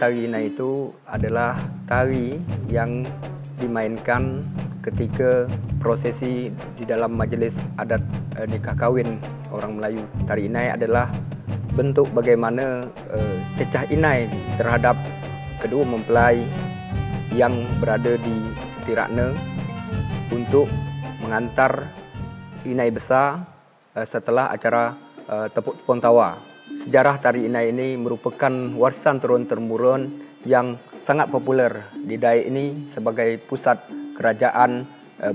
tari inai itu adalah tari yang dimainkan ketika prosesi di dalam majlis adat nikah kahwin orang Melayu. Tari inai adalah bentuk bagaimana cecah inai terhadap kedua mempelai yang berada di Tirakna untuk mengantar inai besar setelah acara tepuk tepung tawa. Sejarah tari inai ini merupakan warisan turun-temurun yang sangat populer di Dayak ini sebagai pusat kerajaan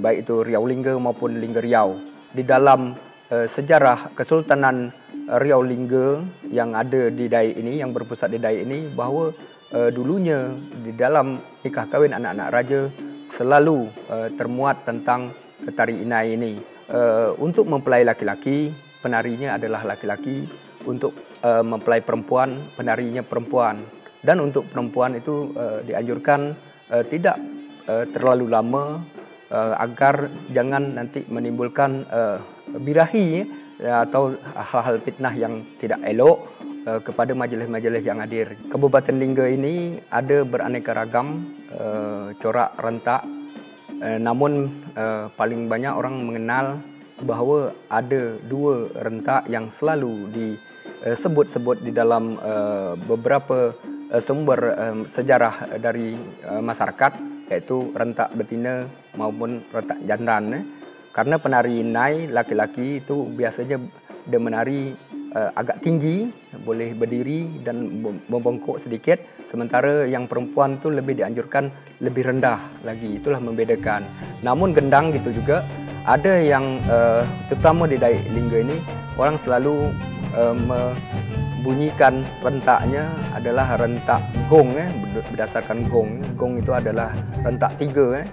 baik itu Riau Lingga maupun Lingga Riau. Di dalam sejarah Kesultanan Riau Lingga yang ada di Dayak ini, yang berpusat di Dayak ini, bahawa dulunya di dalam nikah kahwin anak-anak raja selalu termuat tentang tari inai ini. Untuk mempelai laki-laki, penarinya adalah laki-laki. Untuk mempelai perempuan, penarinya perempuan. Dan untuk perempuan itu dianjurkan tidak terlalu lama agar jangan nanti menimbulkan birahi atau hal-hal fitnah yang tidak elok kepada majlis-majlis yang hadir. Kabupaten Lingga ini ada beraneka ragam corak rentak, namun paling banyak orang mengenal bahawa ada dua rentak yang selalu disebut-sebut di dalam beberapa sumber sejarah dari masyarakat, iaitu rentak betina maupun rentak jantan. Karena penari inai laki-laki itu biasanya dia menari agak tinggi, boleh berdiri dan membongkok sedikit, sementara yang perempuan itu lebih dianjurkan lebih rendah lagi. Itulah membedakan. Namun gendang gitu juga ada yang terutama di Dayak Lingga ini orang selalu membunyikan rentaknya adalah rentak gong, berdasarkan gong. Gong itu adalah rentak tiga,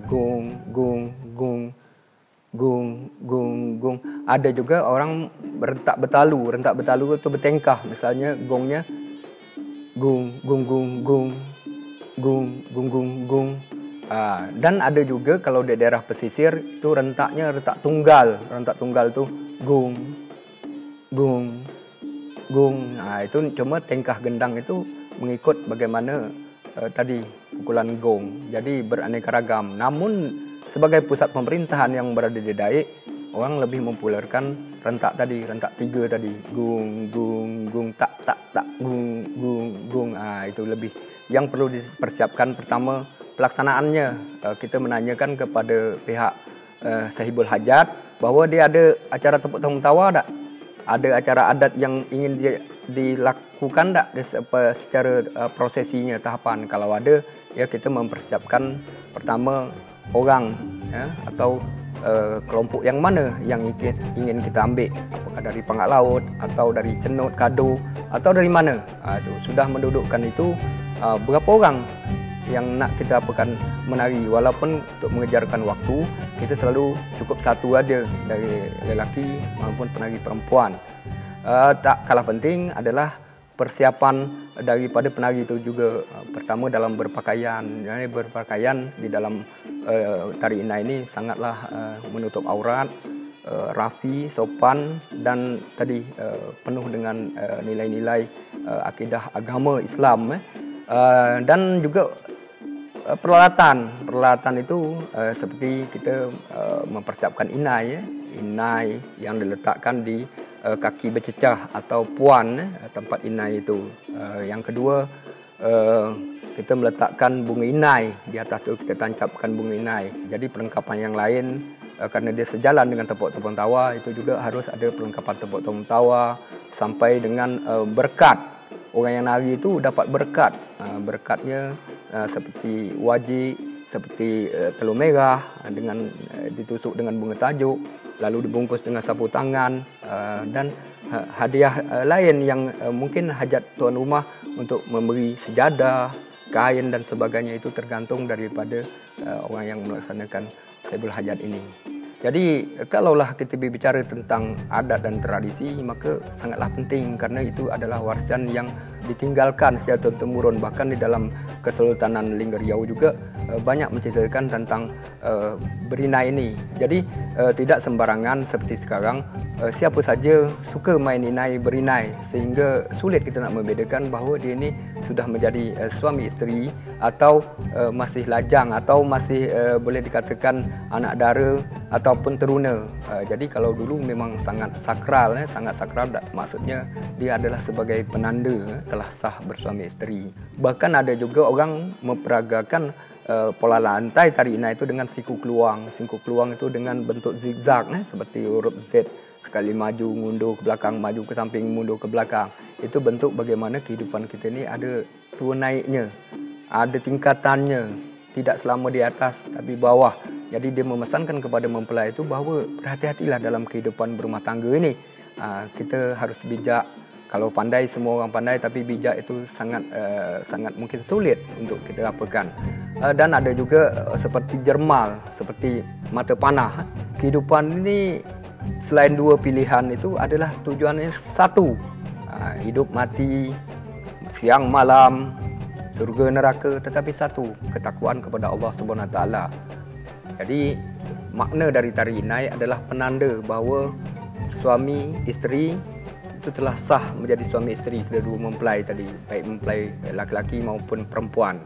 gong, gong, gong, gong, gong, gong. Ada juga orang rentak betalu. Rentak betalu itu bertengkah, misalnya gongnya gong, gong, gong, gong, gong, gong, gong, gong. Dan ada juga kalau di daerah pesisir itu rentaknya rentak tunggal. Rentak tunggal itu gong, gong, gong. Itu cuma tengkah gendang itu mengikut bagaimana tadi pukulan gong. Jadi beraneka ragam. Namun sebagai pusat pemerintahan yang berada di Dayak, orang lebih mempopulerkan rentak tadi, rentak tiga tadi, gong, gong, gong, tak, tak, tak, gong, gong, gong. Itu lebih yang perlu dipersiapkan. Pertama, pelaksanaannya, kita menanyakan kepada pihak sahibul hajat bahawa dia ada acara tepuk tangan tawa tak? Ada acara adat yang ingin dilakukan tak secara prosesinya, tahapan. Kalau ada, ya kita mempersiapkan pertama orang atau kelompok yang mana yang ingin kita ambil, apakah dari Pangak Laut atau dari Cenut, Kado atau dari mana. Itu sudah mendudukkan itu berapa orang yang nak kita apakan menari. Walaupun untuk mengejarkan waktu, kita selalu cukup satu aja dari lelaki maupun penari perempuan. Tak kalah penting adalah persiapan daripada penari itu juga. Pertama dalam berpakaian. Berpakaian di dalam tari inai ini sangatlah menutup aurat, rapi, sopan, dan tadi penuh dengan nilai-nilai akidah agama Islam. Dan juga peralatan itu seperti kita mempersiapkan inai, inai yang diletakkan di kaki bercecah atau puan, tempat inai itu. Yang kedua, kita meletakkan bunga inai di atas tu, kita tancapkan bunga inai. Jadi perlengkapan yang lain, karena dia sejalan dengan tepuk-tepung tawa, itu juga harus ada perlengkapan tepuk-tepung tawa sampai dengan berkat. Orang yang nari itu dapat berkat. Berkatnya seperti wajik, seperti telur merah dengan ditusuk dengan bunga tajuk, lalu dibungkus dengan sapu tangan, dan hadiah lain yang mungkin hajat tuan rumah untuk memberi sejadah, kain dan sebagainya, itu tergantung daripada orang yang melaksanakan sahibul hajat ini. Jadi kalaulah kita berbicara tentang adat dan tradisi, maka sangatlah penting karena itu adalah warisan yang ditinggalkan secara turun-temurun. Bahkan di dalam Kesultanan Linggar Riau juga banyak menceritakan tentang berinai ini. Jadi tidak sembarangan seperti sekarang, siapa saja suka main inai, berinai, sehingga sulit kita nak membedakan bahawa dia ini sudah menjadi suami isteri atau masih lajang atau masih boleh dikatakan anak dara ataupun teruna. Jadi kalau dulu memang sangat sakral, maksudnya dia adalah sebagai penanda telah sah bersuami isteri. Bahkan ada juga orang memperagakan pola lantai tari inai itu dengan siku keluang. Siku keluang itu dengan bentuk zigzag seperti huruf Z, sekali maju mundur ke belakang, maju ke samping, mundur ke belakang. Itu bentuk bagaimana kehidupan kita ni ada turun naiknya, ada tingkatannya, tidak selama di atas tapi bawah. Jadi dia memesankan kepada mempelai itu bahawa berhati-hatilah dalam kehidupan berumah tangga ini. Kita harus bijak. Kalau pandai, semua orang pandai, tapi bijak itu sangat mungkin sulit untuk kita apakan. Dan ada juga seperti jermal, seperti mata panah. Kehidupan ini selain dua pilihan itu adalah tujuannya satu. Hidup mati, siang malam, surga neraka, tetapi satu, ketakwaan kepada Allah Subhanahu Wa Taala. Jadi makna dari tari inai adalah penanda bahawa suami isteri itu telah sah menjadi suami isteri kedua-dua mempelai tadi, baik mempelai laki-laki maupun perempuan.